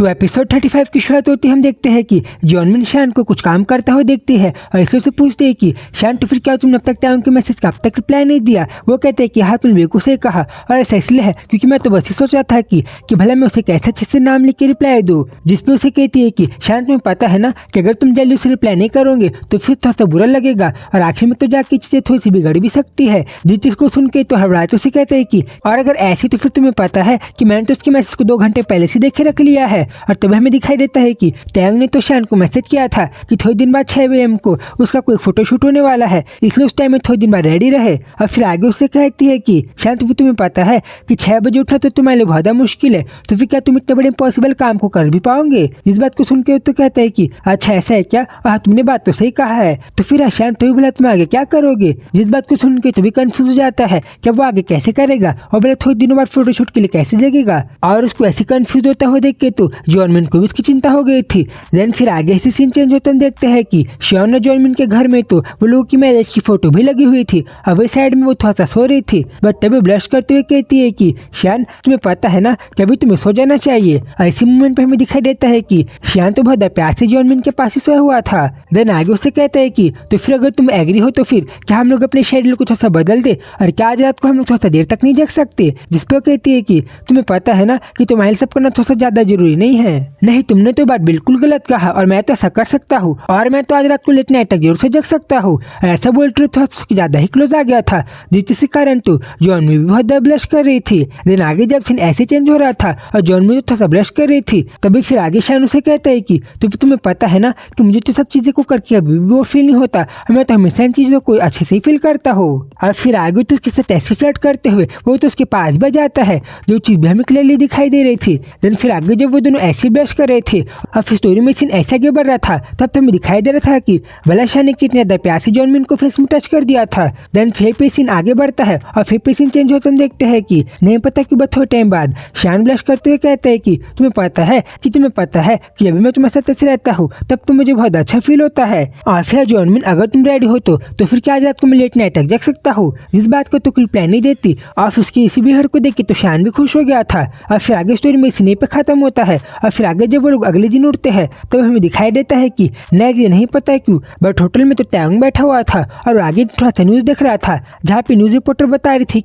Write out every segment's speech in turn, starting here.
तो एपिसोड 35 की शुरुआत होती है। हम देखते हैं कि जॉनमिन शान को कुछ काम करता हुआ देखती है और इससे उसे पूछते हैं कि शान तो फिर क्या तुमने अब तक टैंग के मैसेज का अब तक रिप्लाई नहीं दिया। वो कहते हैं कि हाँ तुमने बिल्कुल सही कहा और ऐसा इसलिए है क्योंकि मैं तो बस ही सोच रहा था कि भला मैं उसे कैसे अच्छे से नाम लिख के रिप्लाई दूँ। जिसपे उसे कहती है कि शान तुम्हें पता है ना कि अगर तुम जल्दी उसे रिप्लाई नहीं करोगे तो फिर थोड़ा सा बुरा लगेगा और आखिर में तो जाके चीजें थोड़ी सी बिगड़ भी सकती है। जिस चीज को सुन के तो हड़बड़ाते उसे कहते हैं कि और अगर ऐसी तो फिर तुम्हें पता है कि मैंने तो उसके मैसेज को 2 घंटे पहले से देखे रख लिया है। और तब हमें दिखाई देता है कि टैंग ने तो शान को मैसेज किया था कि थोड़ी दिन बाद 6 AM को उसका कोई फोटोशूट होने वाला है, इसलिए उस टाइम में थोड़ी दिन बाद रेडी रहे। और फिर आगे उससे कहती है कि शान तो फिर तुम्हें पता है कि 6 बजे उठना तो तुम्हारे लिए बहुत मुश्किल है, तो फिर क्या तुम इतने बड़े इम्पॉसिबल काम को कर भी पाओगे। इस बात को सुन के तो कहता है कि अच्छा ऐसा है क्या, हाँ तुमने बात तो सही कहा है। तो फिर शान तो बोला तुम आगे क्या करोगे। जिस बात को सुन के तो भी कंफ्यूज हो जाता है कि वो आगे कैसे करेगा और बोला थोड़े दिनों बाद फोटोशूट के लिए कैसे जगेगा। और उसको ऐसे कंफ्यूज होता हुआ देख के तो जॉनमिन को भी उसकी चिंता हो गई थी। देन फिर आगे ऐसे सीन चेंज होता हम देखते हैं कि शान और जॉनमिन के घर में तो वो लोगों की मैरिज की फोटो भी लगी हुई थी और वही साइड में वो थोड़ा सा सो रही थी। बट तभी ब्लश करते हुए कहती है कि शान तुम्हें पता है ना कि अभी तुम्हें सो जाना चाहिए। ऐसे मोमेंट पे हमें दिखाई देता है कि शान तो बहुत प्यार से जॉनमिन के पास ही सोया हुआ था। देन आगे उससे कहता है कि तो फिर अगर तुम एग्री हो तो फिर क्या हम लोग अपने शेड्यूल को थोड़ा सा बदल दे और क्या आज रात को हम लोग थोड़ा सा देर तक नहीं जग सकते। जिसपे वो कहती है कि तुम्हें पता है ना कि तुम्हारे सब करना थोड़ा सा ज्यादा जरूरी नहीं है। नहीं तुमने तो बात बिल्कुल गलत कहा और मैं तो ऐसा कर सकता हूँ और मैं तो आज रात को लेट नाइट तक जरूर से जग सकता हूँ। ऐसा बोलते थोड़ा ज्यादा ही क्लोज आ गया था जिसके कारण तो जॉन में भी बहुत ब्लश कर रही थी। देन आगे जब सीन ऐसे चेंज हो रहा था और जॉन में थोड़ा सा ब्लश कर रही थी तभी फिर आगे शान उसे कहता है कि तो तुम्हें पता है ना कि मुझे तो सब चीजें को करके अभी भी वो फील नहीं होता, मैं तो हमेशा इन चीजों को अच्छे से ही फील करता हूँ। और फिर आगे तो उसके साथ ऐसे फ्लर्ट करते हुए वो तो उसके पास भी जाता है जो चीज भी हमें क्लियरली दिखाई दे रही थी। देन फिर आगे जब वो दोनों ऐसे ब्लश कर रहे थे और फिर स्टोरी में सीन ऐसा आगे बढ़ रहा था तब तो हमें दिखाई दे रहा था कि भला शान ने कितने ज्यादा प्यार से जॉनमिन को फेस में टच कर दिया था। देन फिर पे सीन आगे बढ़ता है और फिर पे सीन चेंज होता हम देखते हैं कि नहीं पता कि बहुत थोड़े टाइम बाद शान ब्लश करते हुए कहता है कि तुम्हें पता है कि अभी मैं तुम्हारे साथ ऐसे रहता हूँ तब तो मुझे बहुत अच्छा फील होता है। और फिर जॉनमिन अगर तुम रेडी हो तो फिर क्या आज रात को मैं लेट नाइट तक जग सकता हूँ। जिस बात को तो कोई प्लान नहीं देती और उसकी इसी बिहेवियर को देख के तो शान भी खुश हो गया था। और फिर आगे स्टोरी में इसी पे खत्म होता है। और फिर आगे जब वो लोग अगले दिन उठते हैं तब हमें दिखाई देता है कि नेक्स्ट डे नहीं पता है क्यों बट होटल में तो टैंग बैठा हुआ था और आगे थोड़ा सा न्यूज देख रहा था जहाँ पे न्यूज रिपोर्टर बता रही थी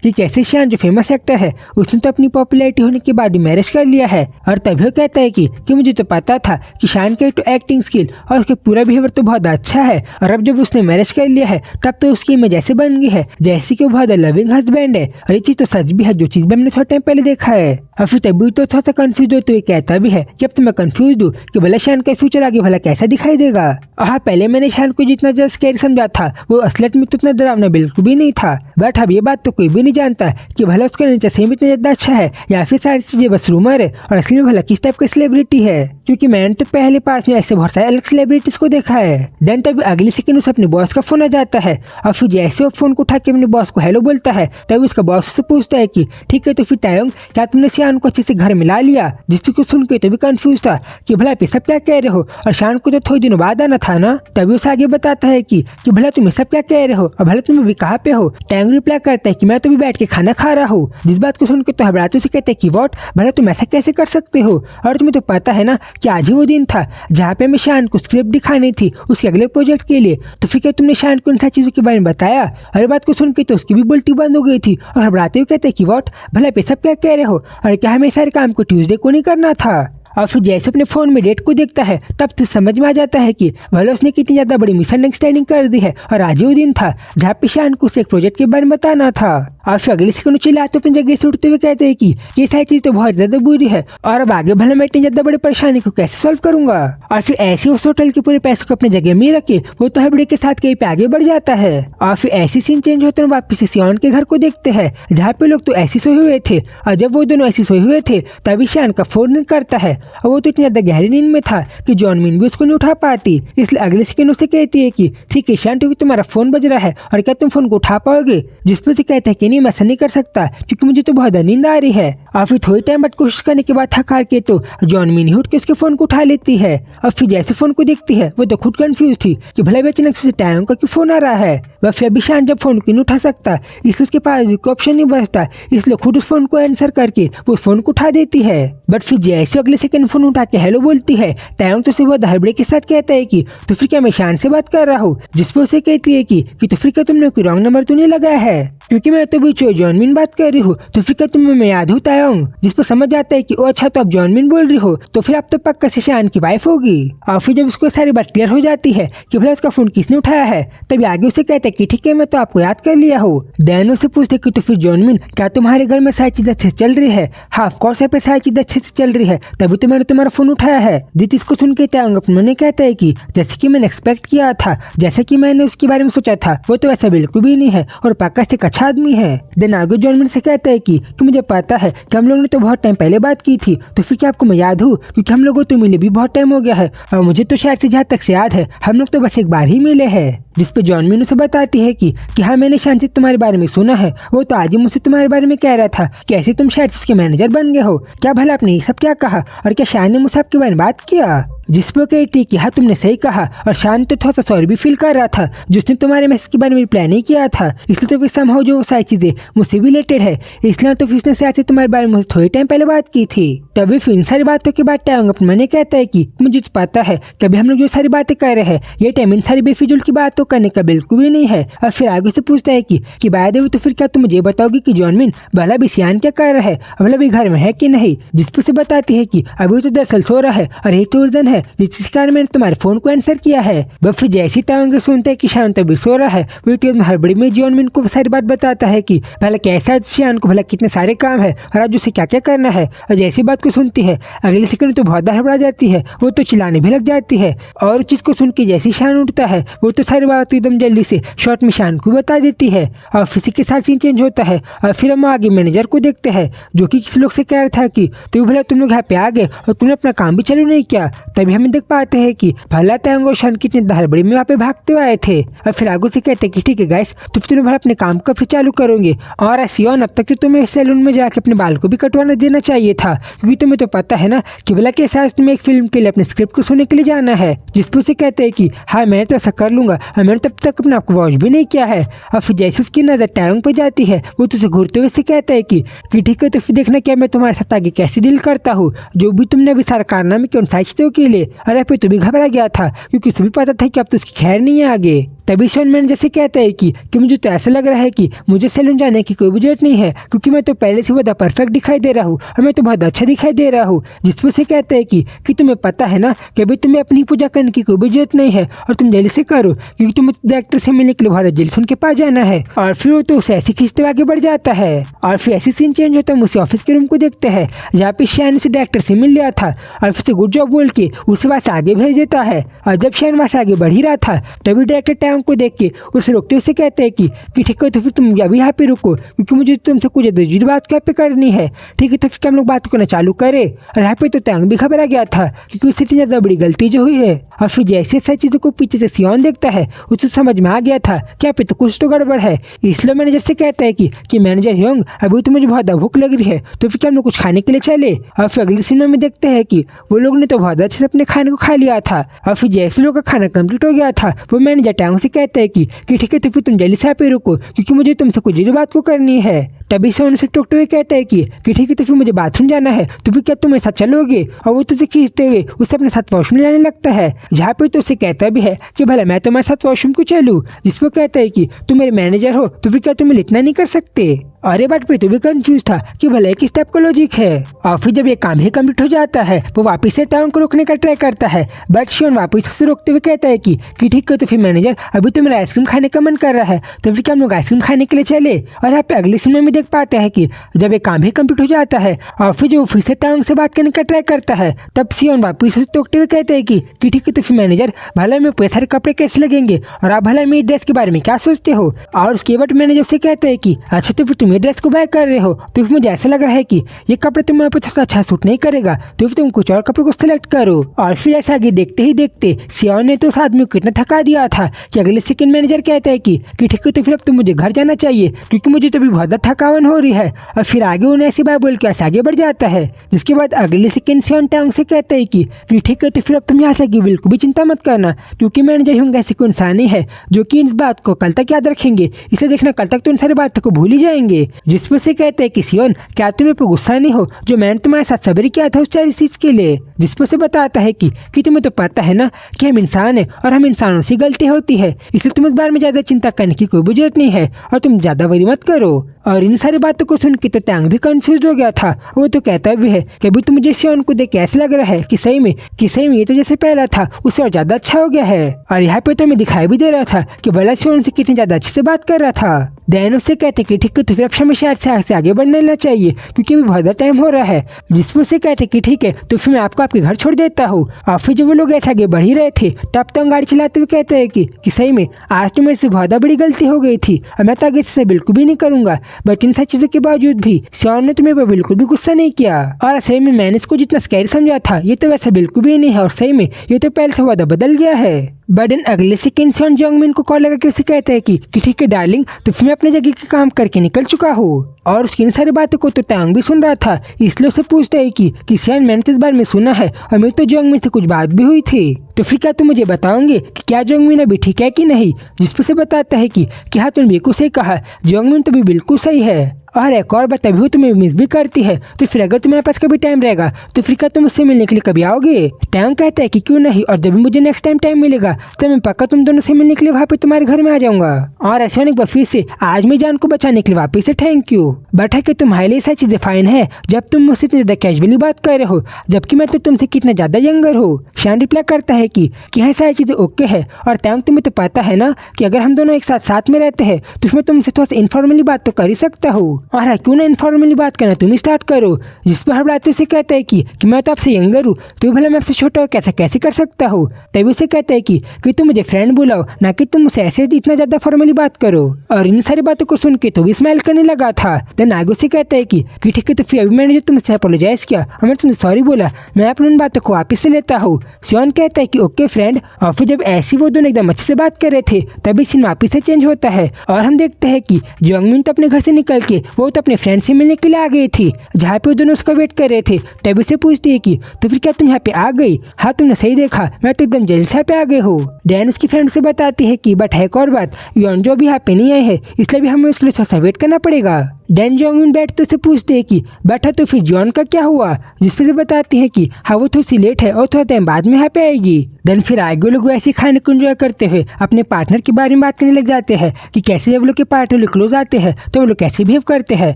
कि कैसे शान जो फेमस एक्टर है उसने तो अपनी पॉपुलैरिटी होने के बाद मैरिज कर लिया है। और तभी वो कहता है कि मुझे तो पता था कि शान के तो एक्टिंग स्किल और उसके पूरा बिहेवियर तो बहुत अच्छा है और अब जब उसने मैरिज कर लिया है तब तो उसकी इमेज ऐसे बन गई है जैसे कि वो बहुत लविंग हस्बैंड है। और ये चीज तो सच भी है जो चीज भी हमने थोड़ा टाइम पहले देखा है। और फिर तभी तो थोड़ा सा कंफ्यूज हो तो ये कहता भी है कि अब तो मैं कंफ्यूज हूँ कि भला शान का फ्यूचर आगे भला कैसा दिखाई देगा। हाँ पहले मैंने शान को जितना ज्यादा स्कैरी समझा था वो असलियत में तो उतना डरावना बिल्कुल भी नहीं था। बट अब ये बात तो कोई भी नहीं जानता कि भला उसका नेचर सही में इतना ज्यादा अच्छा है या फिर सारी चीजें बस रूमर है और असली में भला किस टाइप का सेलिब्रिटी है, क्योंकि मैंने तो पहले पास में ऐसे बहुत सारे अलग सेलिब्रिटीज को देखा है। देन तभी अगली सेकंड उसे अपने बॉस का फोन आ जाता है और फिर जैसे वो फोन को उठा के अपने बॉस को हेलो बोलता है तभी उसका बॉस उससे पूछता है कि ठीक है तो फिर टैंग क्या तुमने शान को अच्छे से घर मिला लिया। जिसको सुन के तो भी कंफ्यूज था कि भला आप सब क्या कह रहे हो और शान को तो थोड़े दिनों बाद आना था ना। तभी उसे आगे बताता है कि भला तुम सब क्या कह रहे हो और भला तुम अभी कहाँ पे हो। टैंग रिप्लाई करता है कि मैं तो भी बैठ के खाना खा रहा हूँ। जिस बात को सुन के तो घबराते से कहते हैं कि व्हाट भला तुम ऐसा कैसे कर सकते हो और तुम्हें तो पता है ना कि आज ही वो दिन था जहाँ पे हमें शान को स्क्रिप्ट दिखानी थी उसके अगले प्रोजेक्ट के लिए, तो फिर क्या तुमने शान को इन सारी चीजों के बारे में बताया। और बात को सुन के तो उसकी भी बोलती बंद हो गई थी और घबराते हुए कहते हैं कि व्हाट भला पे सब क्या कह रहे हो और क्या हमें सारे काम को ट्यूसडे को नहीं करना था। और फिर जैसे अपने फोन में डेट को देखता है तब तो समझ में आ जाता है कि भला उसने कितनी ज्यादा बड़ी मिसअंडरस्टैंडिंग कर दी है और आज ही वो दिन था जहाँ पे शान को एक प्रोजेक्ट के बारे में बताना था। और फिर अगले सेकंड चिल्ला तो अपनी जगह से उठते हुए कहते हैं कि ये सारी चीज तो बहुत ज्यादा बुरी है और अब आगे भला मैं इतनी ज्यादा बड़ी परेशानी को कैसे सॉल्व करूंगा। और फिर ऐसे उस होटल के पूरे पैसों को अपने जगह में रखे वो तो हड़बड़ी के साथ कहीं पे आगे बढ़ जाता है। और फिर ऐसी सीन चेंज होते हैं वापिस से सियोन के घर को देखते हैं जहाँ पे लोग तो ऐसे सोए हुए थे और जब वो दोनों ऐसे सोए हुए थे तभी शान का फोन करता है और वो तो इतनी ज्यादा गहरी नींद में था कि जॉनमिन भी उसको नहीं उठा पाती। इसलिए अगले सेकंड उसे कहती है कि ठीक है शान तुम्हारा फोन बज रहा है और क्या तुम फोन को उठा पाओगे। जिसपे से कहते हैं कि नहीं मैं ऐसा नहीं कर सकता क्योंकि मुझे तो बहुत नींद आ रही है। और फिर थोड़ी टाइम बाद कोशिश करने के बाद थक हार के तो जॉनमिन ही उठ के उसके फोन को उठा लेती है। और फिर जैसे फोन को देखती है वो तो खुद कंफ्यूज थी कि भला अचानक से टैंग का क्यों फोन आ रहा है। वह फिर भी शान जब फोन को नहीं उठा सकता इसलिए उसके पास भी कोई ऑप्शन नहीं बचता, इसलिए खुद उस फोन को आंसर करके वो उस फोन को उठा देती है। बट फिर जैसे अगले सेकंड फोन उठा के हेलो बोलती है टैंग तो उसे बहुत हड़बड़ी के साथ कहता है कि तो फिर क्या मैं शान से बात कर रहा हूँ, जिस पर उसे कहती है कि तो फिर क्या तुमने कोई रॉन्ग नंबर तो नहीं लगाया है क्योंकि मैं तो बीच जॉनमिन बात कर रही हूँ, तो फिर क्या तुम्हें मैं याद होता हूँ। जिस पर समझ जाता है कि ओ अच्छा तो आप जॉनमिन बोल रही हो, तो फिर आप तो पक्का से शान की वाइफ होगी। और फिर जब उसको सारी बात क्लियर हो जाती है कि भला उसका फोन किसने उठाया है, तभी आगे उसे कहता है कि ठीक है मैं तो आपको याद कर लिया हूँ। दैन से पूछते कि तो फिर जॉनमिन क्या तुम्हारे घर में सारी चीज अच्छे से चल रही है। हाँ ऑफ कोर्स पे सारी चीज अच्छे से चल रही है, तभी तो मैंने तुम्हारा फोन उठाया है। दित इसको सुन के मैंने कहता है कि जैसे कि मैंने एक्सपेक्ट किया था, जैसे कि मैंने उसके बारे में सोचा था वो तो वैसा बिल्कुल भी नहीं है और पक्का से एक अच्छा आदमी है। देन आगे जॉनमिन से कहता है कि मुझे पता है कि हम लोगों ने तो बहुत टाइम पहले बात की थी, तो फिर क्या आपको मैं याद हूँ क्योंकि हम लोगों तो मिले भी बहुत टाइम हो गया है और मुझे तो शायद से जहाँ तक से याद है हम लोग तो बस एक बार ही मिले हैं। जिस पे जॉनमिन उसे बताती है कि हाँ मैंने शान से तुम्हारे बारे में सुना है, वो तो आज ही मुझसे तुम्हारे बारे में कह रहा था कि ऐसे तुम शायद उसके मैनेजर बन गए हो। क्या भला आपने ये सब क्या कहा और क्या शान ने मुझसे आपके बारे में बात किया। जिस पर कहती कि हाँ तुमने सही कहा और शान तो थोड़ा सा सॉरी भी फील कर रहा था जिसने तुम्हारे मैसेज के बारे में प्लान नहीं किया था, इसलिए तो फिर समहाउ जो वो सारी चीजें मुझसे रिलेटेड है, इसलिए तो फिर उसने शायद से तुम्हारे बारे में मुझसे थोड़ी टाइम पहले बात की थी। तभी फिर इन सारी बातों के बाद टाइम अपने मैंने कहता है कि मुझे तो पता है कि अभी हम लोग जो सारी बातें कर रहे हैं ये टाइम इन सारी बेफिजूल की बातों करने का बिल्कुल भी नहीं है। और फिर आगे से पूछता है कि बाय द वे तो फिर क्या तुम मुझे बताओगी कि जॉनमिन भला भी सियान क्या कर रहा है, भला भी घर में है कि नहीं। जिस पर से बताती है कि अभी तो दरअसल सो रहा है और यही तो रीजन है जिस कारण मैंने तुम्हारे फोन को आंसर किया है। बस फिर जैसे तांगे सुनते हैं कि शान तो भी सो रहा है, वो तो हड़बड़ी में जॉनमिन को सारी बात बताता है कि भला कैसा शान को भला कितने सारे काम है और आज उसे क्या क्या करना है। और जैसी बात को सुनती है अगले सेकंड तो बहुत हड़बड़ा जाती है, वो तो चिल्लाने भी लग जाती है। और चीज को सुन के जैसी शान उठता है वो तो सारी बात एकदम जल्दी से शॉर्ट में शान को बता देती है। और फिर के साथ सीन चेंज होता है और फिर हम आगे मैनेजर को देखते हैं जो कि किसी लोग से कह रहा था कि तो भला तुम लोग यहाँ पे आ गए और तुमने अपना काम भी चालू नहीं किया। तभी हमें देख पाते हैं कि भला तैंग और शान कितने हड़बड़ी में वहाँ पे भागते हुए आए थे। और फिर आगू से कहते हैं कि ठीक है गाइस तो फिर तुम अपने काम कब से चालू करोगे और ऐसी अब तक तो तुम्हें सैलून में जाके अपने बाल को भी कटवाना देना चाहिए था, क्योंकि तुम्हें तो पता है ना कि भला कैसा आज तुम्हें एक फिल्म के लिए अपने स्क्रिप्ट को सुनने के लिए जाना है। जिस पर उसे कहते हैं कि हाँ मैं तो ऐसा कर लूंगा और मैंने तब तक अपने आपको वॉच भी नहीं किया है। और फिर जैसे उसकी नजर टैंग पे जाती है वो तो उसे घूरते हुए से कहता है कि ठीक है तो फिर देखना क्या मैं तुम्हारे साथ आगे कैसे डील करता हूँ, जो भी तुमने अभी सारा कारनामे क्यों साइचते हो के लिए। अरे फिर तो भी घबरा गया था क्योंकि उसे भी पता था कि अब तो उसकी खैर नहीं है आगे। तभी शॉन मैन जैसे कहता है कि मुझे तो ऐसा लग रहा है कि मुझे सैलून जाने की कोई जरूरत नहीं है क्योंकि मैं तो पहले से बहुत परफेक्ट दिखाई दे रहा हूँ और मैं तो बहुत अच्छा दिखाई दे रहा हूँ। जिस पर से कहता है कि तुम्हें पता है ना कि अभी तुम्हें अपनी पूजा करने की कोई जरूरत नहीं है और तुम जल्दी से करो क्योंकि तुम्हें डायरेक्टर से मिलने के लिए बहुत जल्दी उनके पास जाना है। और फिर वो तो उसे ऐसे खींचते आगे बढ़ जाता है। और फिर ऐसे सीन चेंज होता है, हम उसे ऑफिस के रूम को देखते हैं जहाँ पे शैन उसे डायरेक्टर से मिल लिया था और फिर से गुड जॉब बोल के उसे वहाँ से आगे भेज देता है। और जब शैन वहाँ से आगे बढ़ ही रहा था तभी डायरेक्टर टैंग को देख के उसे रोकते हुए कहते हैं कि ठीक है तो फिर तुम अभी यहाँ पे रुको क्योंकि मुझे तुमसे कुछ जरूरी बात यहाँ पे करनी है। ठीक है तो फिर हम लोग बात करना चालू करें। और यहाँ पे तो टैंग भी घबरा गया था क्योंकि उससे इतनी ज्यादा बड़ी गलती जो हुई है। और फिर जैसे सारी चीजों को पीछे से सियोन देखता है उसे समझ में आ गया था कि यहाँ पे तो कुछ तो गड़बड़ है। इसलिए मैनेजर से कहता है कि मैनेजर योंग अभी तो मुझे बहुत भूख लग रही है तो फिर क्या हम लोग कुछ खाने के लिए चले। और फिर अगले सीन में देखते हैं कि वो लोग ने तो बहुत अच्छे से अपने खाने को खा लिया था। और फिर जैसे लोग का खाना कंप्लीट हो गया था वो मैनेजर टैंग से कहता है कि ठीक है तो फिर तुम जल्दी से यहाँ पे रुको क्योंकि मुझे तुमसे कुछ जरूरी बात को करनी है। तभी शॉन से टोकते हुए कहता है कि ठीक है तो फिर मुझे बाथरूम जाना है तो फिर क्या तुम मेरे साथ चलोगे। और वो तुझे खींचते हुए उसे अपने साथ वॉशरूम जाने लगता है जहाँ पे तो उसे कहता भी है कि भला मैं तुम्हारे साथ वॉशरूम को चलूँ। जिसको कहता है कि तुम मेरे मैनेजर हो तो फिर क्या तुम इतना नहीं कर सकते। और ये बात पे तो भी कंफ्यूज था कि भला किस टाइप का लॉजिक है। और फिर जब ये काम ही कंप्लीट हो जाता है वो वापस से टैंग को रोकने का ट्राई करता है बट शॉन वापस से रोकते हुए कहता है कि ठीक है तो फिर मैनेजर अभी तो मेरा आइसक्रीम खाने का मन कर रहा है तो फिर क्या हम लोग आइसक्रीम खाने के लिए चले। और यहाँ पे अगले सीन में देख पाते हैं कि जब एक काम भी कंप्लीट हो जाता है और फिर जो फिर से तांग से बात करने का ट्राई करता है, तब सियोन वापिस उसे टोकते हुए कहते हैं कि ठीक है तो फिर मैनेजर, भला में पैसे सारे कपड़े कैसे लगेंगे और आप भला मेरी ड्रेस के बारे में क्या सोचते हो। और उसके बाद मैनेजर से कहते हैं कि अच्छा तो फिर तुम ये ड्रेस को बाय कर रहे हो, तो फिर मुझे ऐसा लग रहा है कि ये कपड़े तुम्हारे पर अच्छा सूट नहीं करेगा, तो फिर तुम कुछ और कपड़े को सिलेक्ट करो। और फिर ऐसा आगे देखते ही देखते सियोन ने तो उस आदमी को इतना थका दिया था कि अगले सेकंड मैनेजर कहता है कि ठीक है तो फिर अब तो मुझे घर जाना चाहिए क्योंकि मुझे तो भी बहुत ज़्यादा थकावन हो रही है। और फिर आगे उन्हें ऐसी बात बोल के ऐसे आगे बढ़ जाता है, जिसके बाद अगले सेकंड सियोन टांग से कहता है कि ठीक है तो फिर अब तुम यहाँ से बिल्कुल भी चिंता मत करना क्योंकि मैनेजर होंगे ऐसे कोई इंसान ही है जो कि इस बात को कल तक याद रखेंगे, इसे देखना कल तक तो इन सारी बातों को भूल ही जाएंगे। जिस पर से कहते हैं कि सियोन, क्या तुम्हें पर गुस्सा नहीं हो जो मैंने तुम्हारे साथ सब्र किया था उस चीज के लिए। जिस पर से बताता है कि तुम्हें तो पता है ना कि हम इंसान है और हम इंसानों से गलती होती है, इसलिए तुम इस बारे में ज्यादा चिंता करने की कोई जरूरत नहीं है और तुम ज्यादा वरी मत करो। और इन सारी बातों को सुन के तो टैंग भी कंफ्यूज हो गया था। वो तो कहता भी है कि अभी तो मुझे सियोन को देख के ऐसा लग रहा है कि सही में ये तो जैसे पहला था उससे और ज्यादा अच्छा हो गया है। और यहाँ पे तो हमें दिखाई भी दे रहा था कि भला सियोन से कितनी ज्यादा अच्छे से बात कर रहा था। डैन उससे कहते कि ठीक है तो फिर अब हमें शायद से आगे बढ़ने लेना चाहिए क्योंकि अभी बहुत टाइम हो रहा है। जिसमें से कहते कि ठीक है तो फिर मैं आपको आपके घर छोड़ देता हूँ। और फिर जब वो लोग ऐसे आगे बढ़ ही रहे थे तब तो गाड़ी चलाते हुए कहते हैं कि सही में आज तो मेरे से बहुत बड़ी गलती हो गई थी और मैं तो आगे से बिल्कुल भी नहीं करूंगा। बट इन सब चीजों के बावजूद भी सियोन ने तुम्हें पर बिल्कुल भी गुस्सा नहीं किया। और सही में मैंने इसको जितना स्कैरी समझा था ये तो वैसा बिल्कुल भी नहीं है और सही में ये तो पहले से ज्यादा बदल गया है। बट अगले सेकंड सियोन जंगमिन को कॉल लगा के उसे कहता है कि ठीक है डार्लिंग, तो फिर मैं अपने जगह के काम करके निकल चुका हूँ। और उसकी इन सारी बातों को तो टैंग भी सुन रहा था, इसलिए उसे पूछता है कि सियोन, मैंने तो इस बारे में सुना है और मेरी तो जंगमिन से कुछ बात भी हुई थी, तो फिर क्या तुम मुझे बताओगे कि क्या जंगमिन अभी ठीक है कि नहीं। जिस पर से बताता है कि हाँ तुमने बिल्कुल सही कहा, जंगमिन तो भी बिल्कुल सही है और एक और बात, अभी वो तुम्हें मिस भी करती है, तो फिर अगर तुम्हारे पास कभी टाइम रहेगा तो फिर क्या तुम उससे मिलने के लिए कभी आओगे। टैंग कहता है कि क्यों नहीं, और जब भी मुझे नेक्स्ट टाइम मिलेगा तो मैं पक्का तुम दोनों से मिलने के लिए वहाँ पे तुम्हारे घर में आ जाऊंगा। और ऐसे होने के बाद फिर से आज मैं जान को बचाने के लिए वापस से थैंक यू। बट है कि तुम्हारे लिए ऐसी चीजें फाइन है जब तुम मुझसे इतनी ज्यादा कैजुअली बात कर रहे हो जबकि मैं तो तुमसे कितना ज्यादा यंगर हो। शान रिप्लाई करता है कि हाँ सारी चीजें ओके है। और टैंग तुम्हें तो पता है ना कि अगर हम दोनों एक साथ में रहते हैं तो मैं तुमसे थोड़ा सा इन्फॉर्मली बात तो कर ही सकता हूँ। और क्यों ना इन्फॉर्मली बात करना तुम स्टार्ट करो। जिस पर हड़बड़ाते उसे कहता है कि मैं तो आपसे यंगर हूँ, तो भला मैं आपसे छोटा हो कैसे कर सकता हूँ। तभी उसे कहता है कि तुम मुझे फ्रेंड बुलाओ, ना कि तुम मुझसे ऐसे इतना ज्यादा फॉर्मली बात करो। और इन सारी बातों को सुन के तो भी स्माइल करने लगा था। देन आगे उसे कहता है कि ठीक है तो फिर अभी मैंने जो तुमसे अपोलोजाइज किया और मैंने तुमसे सॉरी बोला, मैं अपनी उन बातों को वापस से लेता हूँ। सियोन कहता है कि ओके फ्रेंड। और फिर जब ऐसी वो दोनों एकदम अच्छे से बात कर रहे थे तभी सीन वापस से चेंज होता है और हम देखते हैं कि जंगमिन तो अपने घर से निकल के वो तो अपने फ्रेंड से मिलने के लिए आ गई थी, जहाँ पे वो दोनों उसका वेट कर रहे थे। तभी उसे पूछती है कि तो फिर क्या तुम यहाँ पे आ गई। हाँ तुमने सही देखा, मैं तो एकदम जल्दी से यहाँ पे आ गए हो। डैन उसकी फ्रेंड से बताती है कि बट है एक और बात, योन जो भी यहाँ पे नहीं आए हैं इसलिए भी हमें उसके लिए थोड़ा सा वेट करना पड़ेगा। डैन जंगमिन बैठते तो उसे पूछते हैं कि बैठा तो फिर जॉन का क्या हुआ। जिस पे से बताती है कि हाँ वो थोड़ी सी लेट है और थोड़ा टाइम बाद में यहाँ पे आएगी। देन फिर आगे लोग वैसे खाने को एंजॉय करते हुए अपने पार्टनर के बारे में बात करने लग जाते हैं कि कैसे जब लोग के पार्टनर लोग क्लोज आते हैं तो वो लोग कैसे बिहेव करते हैं।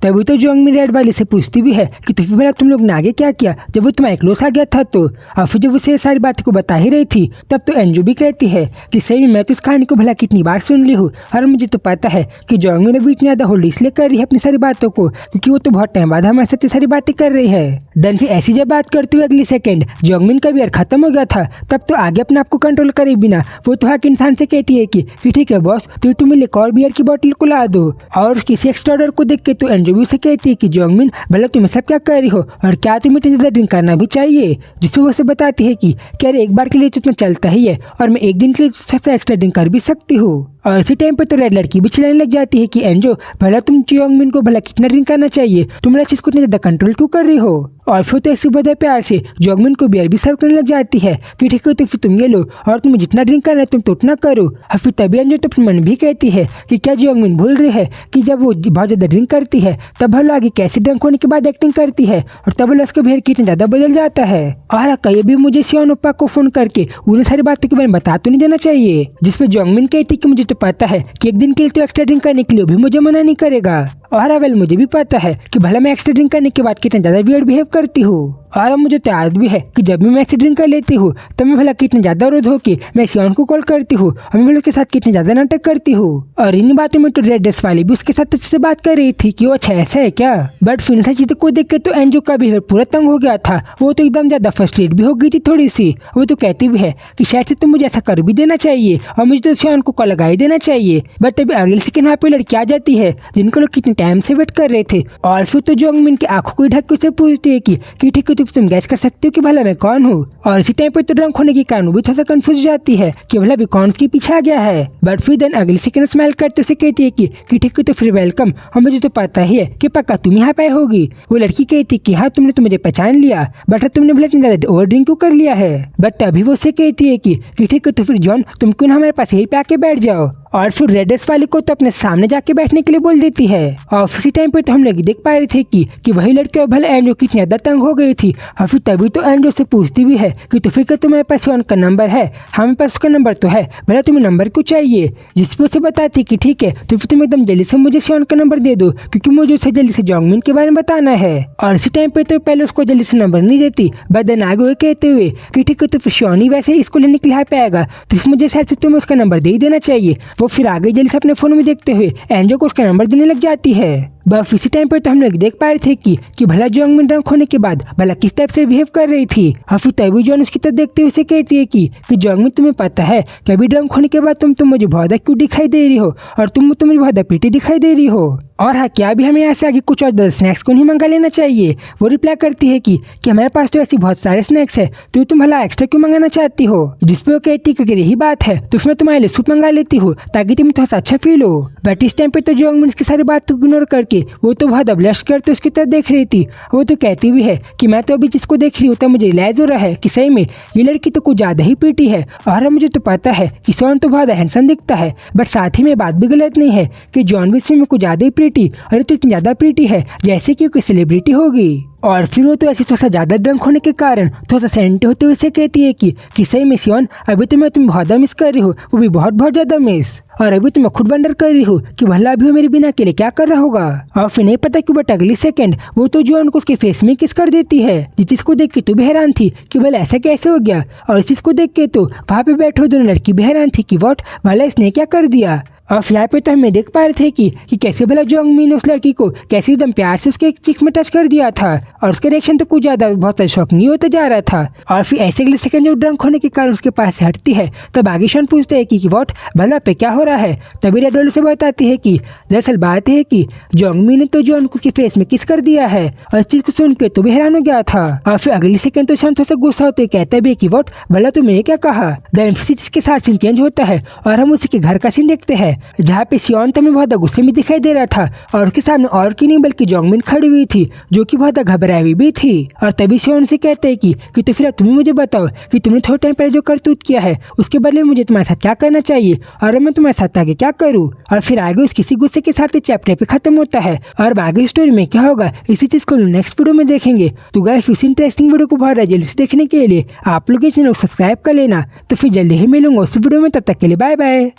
तभी तो जंगमिन रेड वाली से पूछती भी है कि तो फिर भला तुम लोग ने आगे क्या किया जब वो तुम्हारे क्लोज आ गया था। तो और फिर जब उसे सारी बातों को बता ही रही थी तब तो एंजू भी कहती है कि सही में मैं तो इस कहानी को भला कितनी बार सुन ली हूँ और मुझे तो पता है कि जंगमिन अभी इतनी ज्यादा होल्ड इसलिए कर रही है अपनी सारी बातों को क्योंकि वो तो बहुत टाइम बाद हमारे साथ सारी बातें कर रही है। देन फिर ऐसी जब बात करते हुए अगली सेकंड जंगमिन का बियर खत्म हो गया था तब तो आगे अपने आप को कंट्रोल करे बिना वो तो हक इंसान से कहती है कि ठीक है बॉस, तो तुम्हें एक और बियर की बोतल को ला दो। और किसी एक्स्ट्रा ऑर्डर को देख के तो एंजू भी उसे कहती है कि जंगमिन भला तुम्हें सब क्या कर रही हो और क्या तुम्हें इतना ज्यादा ड्रिंक करना भी चाहिए। जिससे वो बात बताती है कि अरे एक बार के लिए तो इतना चलता ही है और मैं एक दिन के लिए थोड़ा सा एक्स्ट्रा ड्रिंक कर भी सकती हूँ। और इसी टाइम पे तो रेड लड़की भी चिल्लाने लग जाती है कि एंजो भला तुम जंगमिन को भला कितना ड्रिंक करना चाहिए, तुम चीज को इतना ज्यादा कंट्रोल क्यों कर रही हो। और फिर तो ऐसे बड़े प्यार से जंगमिन को बियर भी सर्व करने लग जाती है कि ठीक है तो फिर तुम ये लो और तुम्हें जितना ड्रिंक करना है तुम तो उतना करो। और फिर तभी एंजो तो अपने मन भी कहती है कि क्या जंगमिन भूल रही है कि जब वो बहुत ज्यादा ड्रिंक करती है तब भला आगे कैसे ड्रिंक होने के बाद एक्टिंग करती है और तब भला उसका बिहेवियर कितना ज्यादा बदल जाता है। और कहीं भी मुझे सियोन ओप्पा को फोन करके उन्हें सारी बातों के बारे में बता तो नहीं देना चाहिए। जिसपे जंगमिन कहती कि मुझे तो पता है कि एक दिन के लिए तो एक्स्ट्रा ड्रिंक करने के लिए भी मुझे मना नहीं करेगा। और वेल मुझे भी पता है कि भला मैं एक्स्ट्रा ड्रिंक करने के बाद कितना ज्यादा वियर्ड बिहेव करती हूँ। और अब मुझे तो याद भी है कि जब भी मैं ऐसे ड्रिंक कर लेती हूँ तो मैं भला कितने ज्यादा रोध हो के मैं सियोन को कॉल करती हूँ और मैं भला के साथ कितने ज्यादा नाटक करती हूँ। और इन बातों में तो रेड ड्रेस वाली भी उसके साथ अच्छे से बात कर रही थी कि वो अच्छा ऐसा है क्या। बट फिर ऐसी चीजों को देख के तो एंजो का बिहेवियर पूरा तंग हो गया था। वो तो एकदम ज्यादा फ्रस्ट्रेट भी हो गई थी थोड़ी सी। वो तो कहती भी है कि शायद से तो मुझे ऐसा कर भी देना चाहिए और मुझे तो सियोन को कॉल लगा ही देना चाहिए। बट अभी अगले सेकंड वहाँ पे लड़की आ जाती है जिनको लोग कितने टाइम से वेट कर रहे थे। और फिर तो जोंगमिन की आंखों को ढक के उसे पूछती है कि ठीक है तो तुम गैस कर सकते हो कि भला मैं कौन हूँ। और इसी टाइम पे तो ड्रंक होने के कारण वो भी थोड़ा सा कंफ्यूज हो जाती है कि भला भी कौन उसके पीछे आ गया है। बट फिर देन अगले सेकंड स्माइल करते उसे कहती है कि ठीक है तो फिर वेलकम, और मुझे तो पता ही है कि पक्का तुम यहाँ पे होगी। वो लड़की कहती कि हाँ तुमने तो मुझे पहचान लिया, बट तुमने भला इतना ज्यादा ओवर ड्रिंक क्यों कर लिया है। बट अभी वो उसे कहती है कि ठीक है तो फिर जॉन तुम क्यों ना हमारे पास यहीं पे आके बैठ जाओ। और फिर रेड ड्रेस वाली को तो अपने सामने जाके बैठने के लिए बोल देती है। और उसी टाइम पे तो हम लोग देख पा रहे थे कि वही लड़की भले एंजो कितनी ज्यादा तंग हो गई थी। और फिर तभी तो एंजो से पूछती भी है कि तो फिर क्या तुम्हारे पास सियोन का नंबर है। हमारे पास उसका नंबर तो है, भला तुम्हें नंबर क्यों चाहिए। जिसपे उसे बताती कि ठीक है तो फिर तुम एकदम जल्दी से मुझे सियोन का नंबर दे दो क्योंकि मुझे उसे जल्दी से जोंगमिन के बारे में बताना है। और इसी टाइम पे तो पहले उसको जल्दी से नंबर नहीं देती, बदन आगे हुए कहते हुए कि ठीक है तो फिर सियोन ही वैसे इसको लेने के लिए पे आएगा तो फिर मुझे शायद से तुम्हें उसका नंबर दे ही देना चाहिए। वो फिर आगे जल्दी से अपने फोन में देखते हुए एंजो को उसका नंबर देने लग जाती है। बस इसी टाइम पर तो हम लोग देख पा रहे थे कि भला जोंगमिन ड्रंक होने के बाद भला किस टाइप से बिहेव कर रही थी। और फिर तभी जॉन उसकी तरफ देखते हुए उसे कहती है कि जोंगमिन तुम्हें पता है कि अभी ड्रंक होने के बाद तुम मुझे बहुत क्यों दिखाई दे रही हो और तुम मुझे बहुत पीटी दिखाई दे रही हो। और हाँ क्या अभी हमें यहाँ से आगे कुछ और 10 स्नैक्स को नहीं मंगा लेना चाहिए। वो रिप्लाई करती है कि हमारे पास तो ऐसी बहुत सारे स्नैक्स है तो तुम भला एक्स्ट्रा क्यों मंगाना चाहती हो। जिसपे वो कहती है कि अगर यही बात है तो फिर मैं तुम्हारे लिए सूप मंगा लेती हूँ ताकि तुम्हें थोड़ा सा अच्छा फील हो। बट इस टाइम पे तो जोंगमिन की सारी बात को इग्नोर करके वो तो बहुत ब्लश करते उसकी तरफ देख रही थी। वो तो कहती भी है कि मैं तो अभी जिसको देख रही हूँ तो मुझे रियलाइज हो रहा है कि सही में ये लड़की तो कुछ ज्यादा ही पीटी है। और मुझे तो पता है कि सियोन तो बहुत हैंडसम दिखता है, बट साथ ही में बात भी गलत नहीं है कि जॉन भी में कुछ ज्यादा ही प्रीटी, अरे तो इतनी ज्यादा प्रीटी है जैसे कि कोई सेलिब्रिटी होगी। और फिर वो तो ऐसे थोड़ा सा ज्यादा ड्रंक होने के कारण थोड़ा सा सेंटी होते हुए से कहती है कि सही में सियोन अभी तो मैं तुम्हें बहुत मिस कर रही हूँ, वो भी बहुत ज्यादा मिस। और अभी तो मैं खुद वंडर कर रही हूँ कि भला अभी वो मेरे बिना अकेले क्या कर रहा होगा। और फिर नहीं पता क्यों बट अगली सेकंड वो तो जॉन को उसके फेस में किस कर देती है, जिस चीज को देख के तू भी हैरान थी कि भला ऐसा कैसे हो गया। और इस चीज को देख के तो वहाँ पे बैठे दोनों लड़की भी हैरान थी कि वॉट भला इसने क्या कर दिया। और यहाँ पे तो हमें देख पा रहे थे कि कैसे भला जोंगमिन ने उस लड़की को कैसे एकदम प्यार से उसके चिक्स में टच कर दिया था। और उसका रिएक्शन तो कुछ ज्यादा बहुत शौक नहीं होता जा रहा था। और फिर ऐसे अगले सेकंड जब ड्रंक होने के कारण उसके पास से हटती है तब आगे शॉन पूछते हैं कि वॉट भला पे क्या हो रहा है। तभी रेड वाली से बताती है कि दरअसल बात है कि जोंगमिन ने तो जॉन को उसके फेस में किस कर दिया है। और इस चीज को सुन के तो भी हैरान हो गया था। और फिर अगली सेकंड तो शॉन थोड़ा सा गुस्सा होते कहता भी कि वॉट भला तुमने क्या कहा। देन इसके साथ सीन चेंज होता है और हम उसी के घर का सीन देखते हैं जहाँ पे सियोन तो हमें बहुत गुस्से में दिखाई दे रहा था और उसके सामने और की नहीं बल्कि जोंगमिन खड़ी हुई थी जो कि बहुत घबराई हुई भी थी। और तभी सियोन से कहते हैं कि तो फिर तुम मुझे बताओ कि तुमने थोड़े टाइम पहले जो करतूत किया है उसके बदले मुझे तुम्हारे साथ क्या करना चाहिए और मैं तुम्हारे साथ आगे क्या करूँ। और फिर आगे उस किसी गुस्से के साथ चैप्टर पे खत्म होता है और आगे स्टोरी में क्या होगा इसी चीज को नेक्स्ट वीडियो में देखेंगे। तो गाइस इस इंटरेस्टिंग वीडियो को बहुत जल्दी से देखने के लिए आप लोग ये चैनल सब्सक्राइब कर लेना। तो फिर जल्दी ही मिलूंगा उस वीडियो में, तब तक के लिए बाय बाय।